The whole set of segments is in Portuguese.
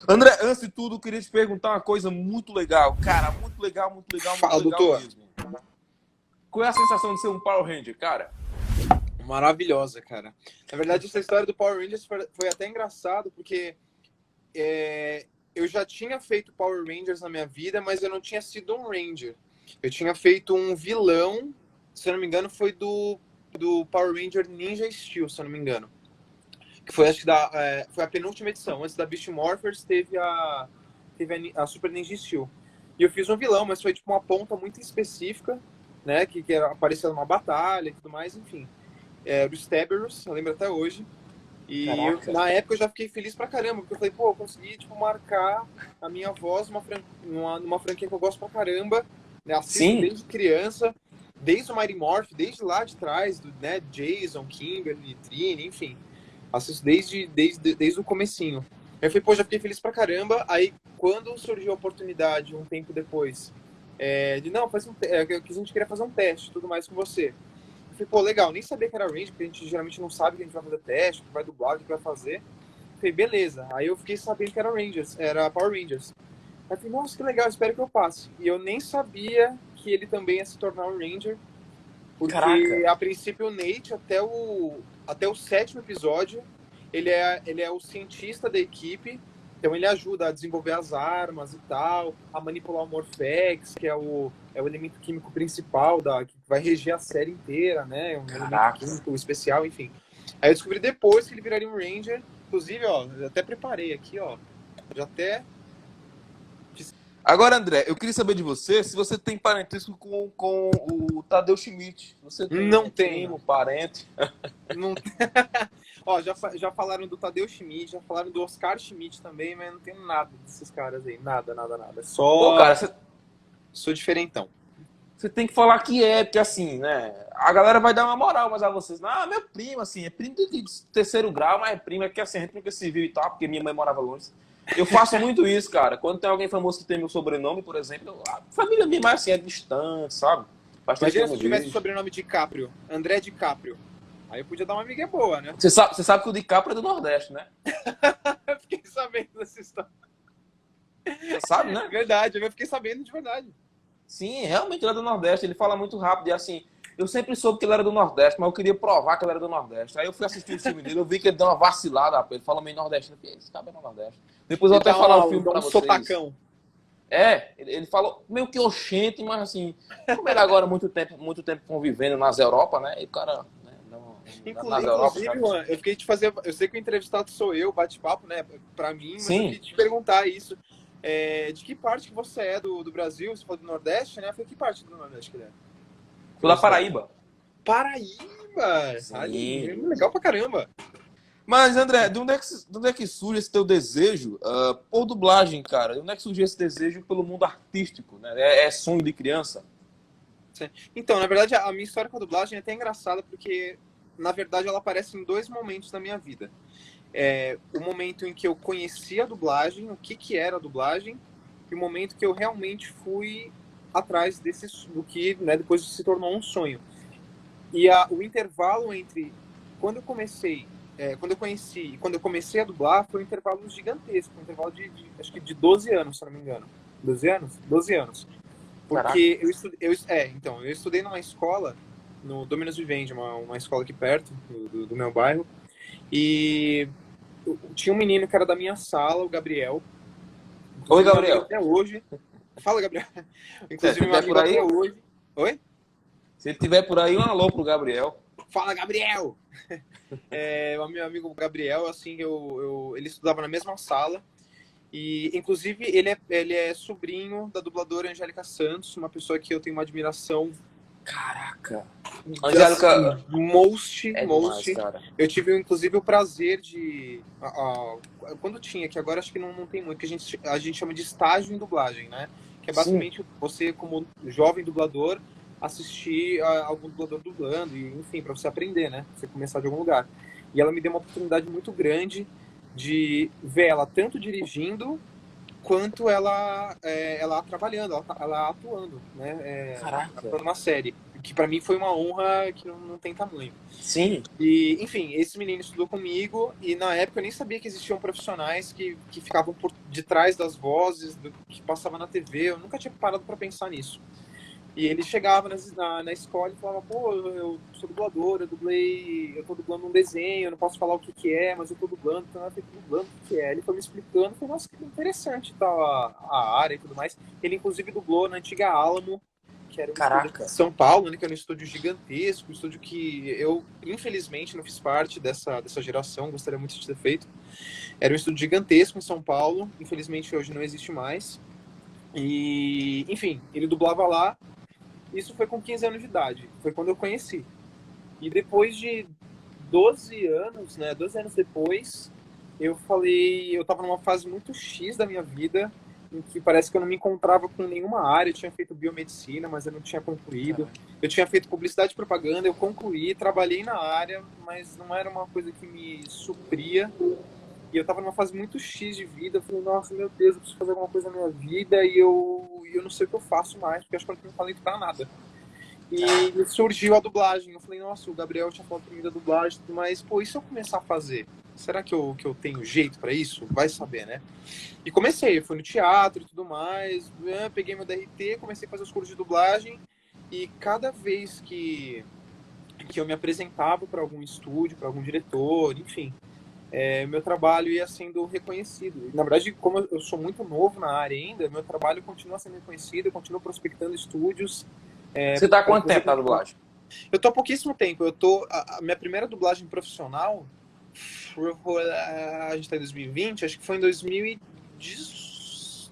André, antes de tudo, eu queria te perguntar uma coisa muito legal. Cara, muito legal, muito legal, muito Fala, legal doutor. mesmo. Qual é a sensação de ser um Power Ranger, cara? Maravilhosa, cara. Na verdade, essa história do Power Rangers foi até engraçado, porque eu já tinha feito Power Rangers na minha vida, mas eu não tinha sido um Ranger. Eu tinha feito um vilão, se eu não me engano, foi do Power Ranger Ninja Steel, se eu não me engano. Que foi, acho que, foi a penúltima edição. Antes da Beast Morphers, teve a Super Ninja Steel. E eu fiz um vilão, mas foi tipo uma ponta muito específica, né? Que apareceu numa batalha e tudo mais, enfim. Do Staberus, eu lembro até hoje. E na época eu já fiquei feliz pra caramba, porque eu falei, pô, eu consegui tipo, marcar a minha voz numa franquia que eu gosto pra caramba, né? Assisto Sim. desde criança, desde o Mighty Morph, desde lá de trás, né? Jason, Kimberly, Trini, enfim. Assisto desde o comecinho. Eu falei, pô, já fiquei feliz pra caramba. Aí, quando surgiu a oportunidade, um tempo depois, não, que a gente queria fazer um teste, tudo mais com você. Eu falei, pô, legal, nem sabia que era Ranger, porque a gente geralmente não sabe que a gente vai fazer teste, que vai dublar, o que vai fazer. Eu falei, beleza. Aí eu fiquei sabendo que era Power Rangers. Aí eu falei, nossa, que legal, espero que eu passe. E eu nem sabia que ele também ia se tornar um Ranger, porque a princípio o Nate, até o sétimo episódio, ele é o cientista da equipe, então ele ajuda a desenvolver as armas e tal, a manipular o Morphex, que é o elemento químico principal que vai reger a série inteira, né? Um elemento químico especial, enfim. Aí eu descobri depois que ele viraria um Ranger. Inclusive, ó, eu até preparei aqui, ó. Já até... Agora, André, eu queria saber de você se você tem parentesco com o Tadeu Schmidt. Você tem Não tenho. primo, parente? Não... Ó, já falaram do Tadeu Schmidt, já falaram do Oscar Schmidt também, mas não tenho nada desses caras aí. Nada. Só... Pô, cara, Sou diferentão. você tem que falar que porque assim, né? A galera vai dar uma moral, mas a vocês, meu primo, assim, é primo de terceiro grau, mas é primo, é que assim, a gente nunca se viu e tal, porque minha mãe morava longe. Eu faço muito isso, cara. Quando tem alguém famoso que tem meu sobrenome, por exemplo, a família minha mais assim, é distante, sabe? Bastante Imagina se eu tivesse o sobrenome DiCaprio, André DiCaprio. Aí eu podia dar uma amiga boa, né? Você sabe que o DiCaprio é do Nordeste, né? Eu fiquei sabendo dessa história. Você sabe, né? Verdade, eu fiquei sabendo de verdade. Sim, realmente ele é do Nordeste. Ele fala muito rápido e assim... Eu sempre soube que ele era do Nordeste, mas eu queria provar que ele era do Nordeste. Aí eu fui assistir o filme dele, eu vi que ele deu uma vacilada, ele fala meio nordeste. Eu falei, esse cara é do Nordeste. Depois eu até falar o filme pra vocês. Sotacão. Ele falou meio que oxente, mas assim, como ele agora muito tempo convivendo nas Europa, né? E o cara, né, nas Europa, inclusive, Juan, eu fiquei te fazer. Eu sei que o entrevistado sou eu, bate-papo, né? Pra mim, mas sim. eu queria te perguntar isso. De que parte que você é do Brasil? Você falou do Nordeste, né? Foi que parte do Nordeste que ele é? Sou da Paraíba. Paraíba! Sim. Legal pra caramba. Mas, André, de onde é que surge esse teu desejo por dublagem, cara? De onde é que surgiu esse desejo pelo mundo artístico, né? É sonho de criança? Então, na verdade, a minha história com a dublagem é até engraçada, porque, na verdade, ela aparece em dois momentos da minha vida. O momento em que eu conheci a dublagem, o que era a dublagem, e o momento que eu realmente fui atrás do que, né, depois se tornou um sonho. E o intervalo entre quando eu conheci e quando eu comecei a dublar foi um intervalo gigantesco, um intervalo de acho que de 12 anos, se não me engano. 12 anos? 12 anos. Porque eu estudei numa escola, no Dominus Vivendi, uma escola aqui perto do meu bairro, e tinha um menino que era da minha sala, o Gabriel. Oi, Gabriel. Até hoje. Fala, Gabriel. Inclusive, meu amigo até hoje. Oi? Se ele estiver por aí, um alô pro Gabriel. Fala, Gabriel! O meu amigo Gabriel, assim, ele estudava na mesma sala. E, inclusive, ele é sobrinho da dubladora Angélica Santos, uma pessoa que eu tenho uma admiração. Caraca! Angélica, most. Demais, cara. Eu tive, inclusive, o prazer de... quando tinha, que agora acho que não tem muito, que a gente chama de estágio em dublagem, né? Que é basicamente você, como jovem dublador, assistir a algum dublador dublando, e, enfim, para você aprender, né? Você começar de algum lugar. E ela me deu uma oportunidade muito grande de ver ela tanto dirigindo quanto ela trabalhando, ela atuando, né? Atuando numa série. que para mim foi uma honra que não tem tamanho. Sim. E, enfim, esse menino estudou comigo e na época eu nem sabia que existiam profissionais que ficavam por detrás das vozes do que passava na TV. Eu nunca tinha parado para pensar nisso. E ele chegava na escola e falava, pô, eu sou dublador, eu tô dublando um desenho, eu não posso falar o que é, mas eu tô dublando, então eu tô dublando o que é. Ele foi me explicando, foi, nossa, que interessante tal, a área e tudo mais. Ele, inclusive, dublou na antiga Alamo, que era um estúdio de São Paulo, né, que era um estúdio gigantesco, um estúdio que eu, infelizmente, não fiz parte dessa geração, gostaria muito de ter feito. Era um estúdio gigantesco em São Paulo, infelizmente hoje não existe mais. E, enfim, ele dublava lá. Isso foi com 15 anos de idade, foi quando eu conheci. E depois de 12 anos, né, 12 anos depois, eu tava numa fase muito X da minha vida, em que parece que eu não me encontrava com nenhuma área. Eu tinha feito biomedicina, mas eu não tinha concluído. Eu tinha feito publicidade e propaganda, eu concluí, trabalhei na área, mas não era uma coisa que me supria. E eu tava numa fase muito X de vida. Eu falei, nossa, meu Deus, eu preciso fazer alguma coisa na minha vida e eu não sei o que eu faço mais, porque acho que eu não tenho talento pra nada. E surgiu a dublagem. Eu falei, nossa, o Gabriel tinha falado comigo da dublagem, mas, pô, e se eu começar a fazer? Será que eu tenho jeito pra isso? Vai saber, né? E comecei, eu fui no teatro e tudo mais, peguei meu DRT, comecei a fazer os cursos de dublagem, e cada vez que eu me apresentava para algum estúdio, para algum diretor, enfim, meu trabalho ia sendo reconhecido. Na verdade, como eu sou muito novo na área ainda, meu trabalho continua sendo reconhecido, eu continuo prospectando estúdios. Você tá há quanto tempo na dublagem? Eu tô há pouquíssimo tempo. A minha primeira dublagem profissional, a gente tá em 2020, acho que foi em 2010,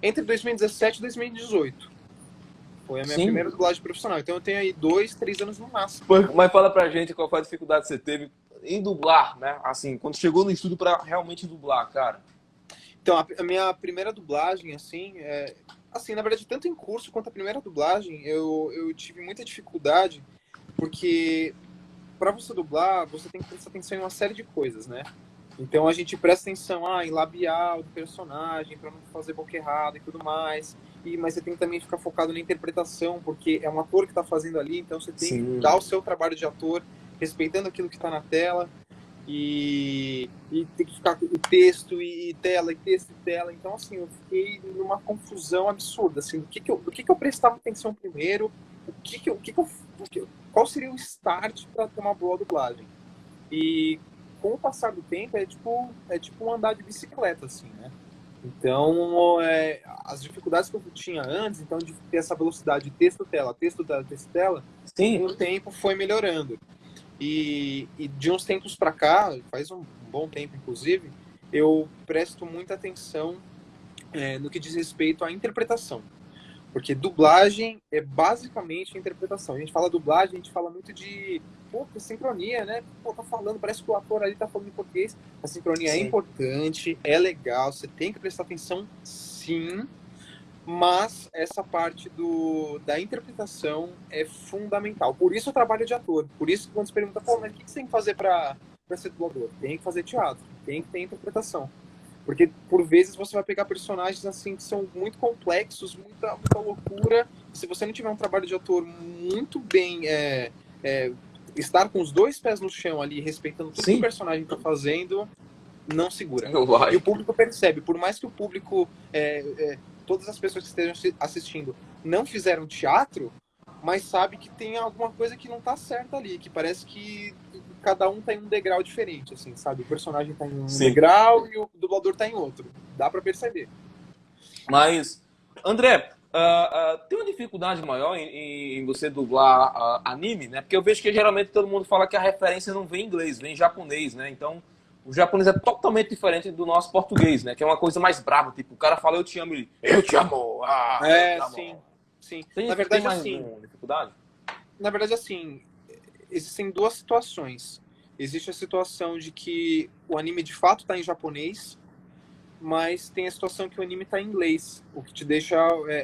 entre 2017 e 2018. Foi a minha primeira dublagem profissional. Então eu tenho aí 2, 3 anos no máximo. Mas fala pra gente qual foi a dificuldade que você teve em dublar, né? Assim, quando chegou no estúdio pra realmente dublar, cara. Então, a minha primeira dublagem, assim, na verdade, tanto em curso quanto a primeira dublagem, eu tive muita dificuldade, porque para você dublar, você tem que prestar atenção em uma série de coisas, né? Então a gente presta atenção em labial do personagem, para não fazer boca errada e tudo mais. Mas você tem que também ficar focado na interpretação, porque é um ator que está fazendo ali, então você tem que dar o seu trabalho de ator, respeitando aquilo que está na tela. E tem que ficar com o texto e tela, e texto e tela. Então, assim, eu fiquei numa confusão absurda, assim, do que eu prestava atenção primeiro, qual seria o start para ter uma boa dublagem. E com o passar do tempo, é tipo um andar de bicicleta, assim, né? Então, as dificuldades que eu tinha antes, então, de ter essa velocidade de texto-tela, texto-tela, texto-tela, com o tempo foi melhorando. E de uns tempos para cá, faz um bom tempo inclusive, eu presto muita atenção no que diz respeito à interpretação. Porque dublagem é basicamente interpretação. A gente fala dublagem, a gente fala muito de sincronia, né? Pô, tá falando, parece que o ator ali tá falando em português. A sincronia é importante, é legal, você tem que prestar atenção, sim. Mas essa parte da interpretação é fundamental. Por isso o trabalho de ator. Por isso que quando você pergunta, pô, mas o que você tem que fazer para ser dublador? Tem que fazer teatro, tem que ter interpretação. Porque, por vezes, você vai pegar personagens assim que são muito complexos, muita loucura. E se você não tiver um trabalho de ator muito bem... estar com os dois pés no chão ali, respeitando tudo que o personagem está fazendo, não segura. E o público percebe. Por mais que o público... todas as pessoas que estejam assistindo não fizeram teatro, mas sabe que tem alguma coisa que não tá certa ali, que parece que cada um tá em um degrau diferente, assim, sabe? O personagem tá em um degrau e o dublador tá em outro. Dá pra perceber. Mas, André, tem uma dificuldade maior em você dublar anime, né? Porque eu vejo que geralmente todo mundo fala que a referência não vem em inglês, vem em japonês, né? Então, o japonês é totalmente diferente do nosso português, né? Que é uma coisa mais brava, tipo, o cara fala eu te amo, ele, eu te amo. Eu te amo. Sim. Na verdade, tem mais dificuldade? Na verdade, assim, existem duas situações. Existe a situação de que o anime de fato está em japonês, mas tem a situação que o anime está em inglês, o que te deixa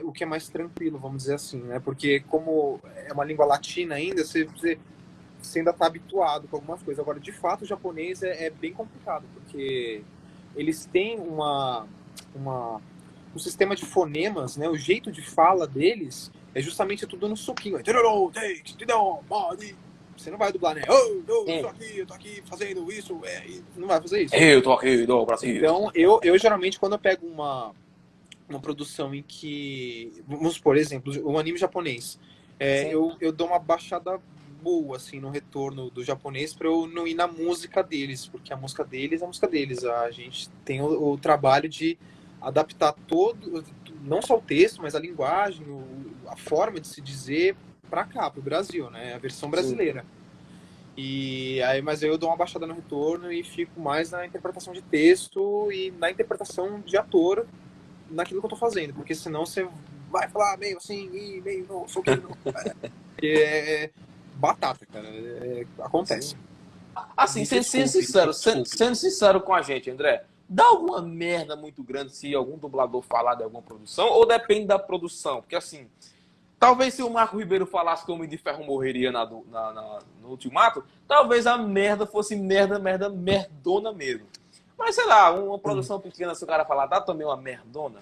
o que é mais tranquilo, vamos dizer assim, né? Porque como é uma língua latina ainda, você ainda está habituado com algumas coisas. Agora, de fato, o japonês é bem complicado, porque eles têm um sistema de fonemas, né? O jeito de fala deles é justamente tudo no suquinho. Você não vai dublar, né? Oh, eu tô aqui fazendo isso. Não vai fazer isso. Eu tô aqui do Brasil. Então, eu geralmente, quando eu pego uma produção em que, vamos por exemplo, um anime japonês, eu dou uma baixada boa, assim, no retorno do japonês para eu não ir na música deles, porque a música deles é a música deles. A gente tem o trabalho de adaptar todo, não só o texto, mas a linguagem, a forma de se dizer para cá, para o Brasil, né? A versão brasileira. Mas aí eu dou uma baixada no retorno e fico mais na interpretação de texto e na interpretação de ator naquilo que eu tô fazendo, porque senão você vai falar meio assim, meio não, soquinho. É batata, cara. Acontece. Assim, sendo sincero com a gente, André, dá alguma merda muito grande se algum dublador falar de alguma produção, ou depende da produção? Porque assim, talvez se o Marco Ribeiro falasse que o Homem de Ferro morreria no Ultimato, talvez a merda fosse merdona mesmo. Mas sei lá, uma produção pequena, se o cara falar, dá também uma merdona?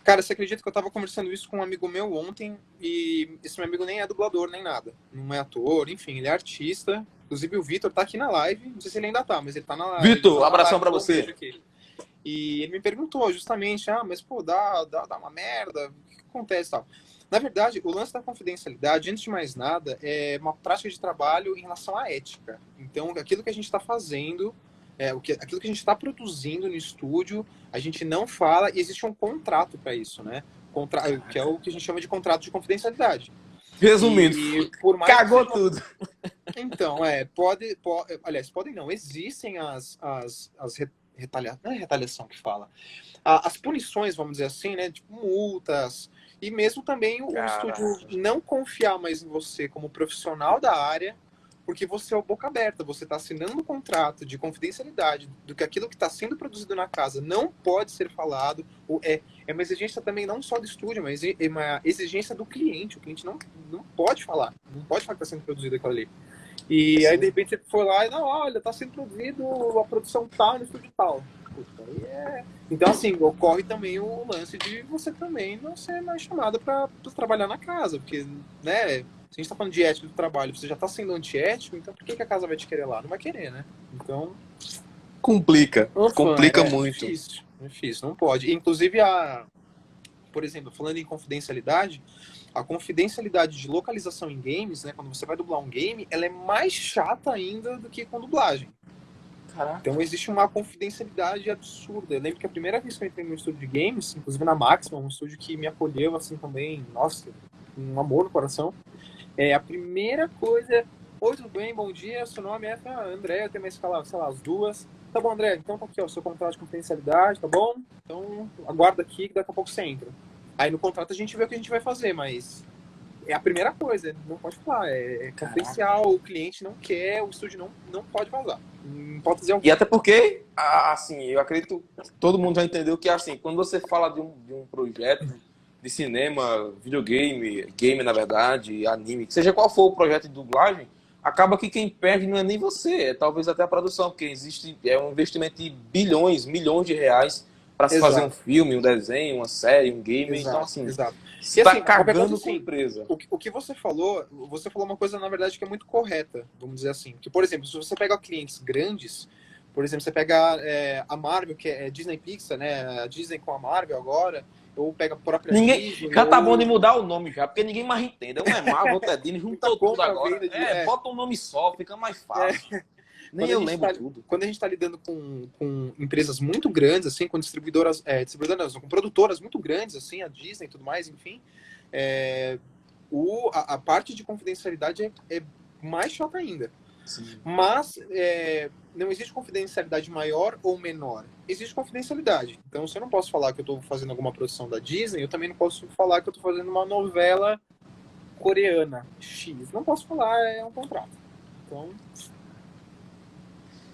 Cara, você acredita que eu tava conversando isso com um amigo meu ontem, e esse meu amigo nem é dublador, nem nada. Não é ator, enfim, ele é artista. Inclusive o Vitor tá aqui na live, não sei se ele ainda tá, mas ele tá na live. Vitor, abração pra você. E ele me perguntou justamente, mas pô, dá uma merda, o que acontece e tal? Na verdade, o lance da confidencialidade, antes de mais nada, é uma prática de trabalho em relação à ética. Então, aquilo que a gente está fazendo, aquilo que a gente está produzindo no estúdio, a gente não fala, e existe um contrato para isso, né? Que é o que a gente chama de contrato de confidencialidade. Resumindo, por mais cagou tudo. Então, aliás, podem não, existem as não é retaliação que fala. As punições, vamos dizer assim, né? Tipo, multas. E mesmo também o estúdio não confiar mais em você como profissional da área, porque você é o boca aberta, você está assinando um contrato de confidencialidade do que aquilo que está sendo produzido na casa não pode ser falado. É uma exigência também não só do estúdio, mas é uma exigência do cliente. O cliente não pode falar, não pode falar que está sendo produzido aquilo ali. E aí, de repente, você foi lá e, não, olha, está sendo produzido a produção tal no estúdio tal. Então, assim, ocorre também o lance de você também não ser mais chamado para trabalhar na casa, porque, né, se a gente tá falando de ética do trabalho, você já tá sendo antiético, então por que a casa vai te querer lá? Não vai querer, né? Então... Complica muito. É difícil, não pode. Inclusive, por exemplo, falando em confidencialidade, a confidencialidade de localização em games, né, quando você vai dublar um game, ela é mais chata ainda do que com dublagem. Caraca. Então existe uma confidencialidade absurda. Eu lembro que a primeira vez que eu entrei no estúdio de games, inclusive na Maxima, um estúdio que me acolheu assim também, nossa, um amor no coração. A primeira coisa, oi, tudo bem, bom dia, seu nome é André, eu tenho uma escala, sei lá, as duas. Tá bom, André, então tá aqui, ó, seu contrato de confidencialidade, tá bom? Então aguarda aqui que daqui a pouco você entra. Aí no contrato a gente vê o que a gente vai fazer, mas é a primeira coisa, não pode falar, é confidencial, o cliente não quer, o estúdio não pode vazar. Não pode dizer alguma. E até porque, assim, eu acredito que todo mundo já entendeu que, assim, quando você fala de um projeto de cinema, videogame, game, na verdade, anime, seja qual for o projeto de dublagem, acaba que quem perde não é nem você, é talvez até a produção, porque um investimento de bilhões, milhões de reais para se fazer um filme, um desenho, uma série, um game. Então, assim, você está cagando com a empresa. O que você falou uma coisa, na verdade, que é muito correta, vamos dizer assim. Que, por exemplo, se você pega clientes grandes, por exemplo, você pega a Marvel, que é Disney Pixar, né? A Disney com a Marvel agora, ou pega a própria Disney. Já tá bom de mudar o nome já, porque ninguém mais entende. Um é Marvel, outro é Disney, juntou tudo agora. Bota um nome só, fica mais fácil. Nem eu lembro tudo. Quando a gente está lidando com empresas muito grandes, assim, com distribuidoras com produtoras muito grandes, assim, a Disney e tudo mais, enfim, a parte de confidencialidade é mais chata ainda. Sim. Mas não existe confidencialidade maior ou menor. Existe confidencialidade. Então, se eu não posso falar que eu estou fazendo alguma produção da Disney, eu também não posso falar que eu estou fazendo uma novela coreana X. Não posso falar, é um contrato. Então...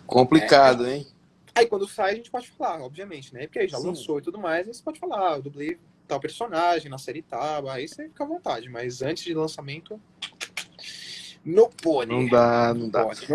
complicado, hein? Aí quando sai a gente pode falar, obviamente, né? Porque aí já lançou e tudo mais, aí você pode falar, eu dublei tal personagem na série tal, aí você fica à vontade. Mas antes de lançamento, não pode. Não dá. Não pode.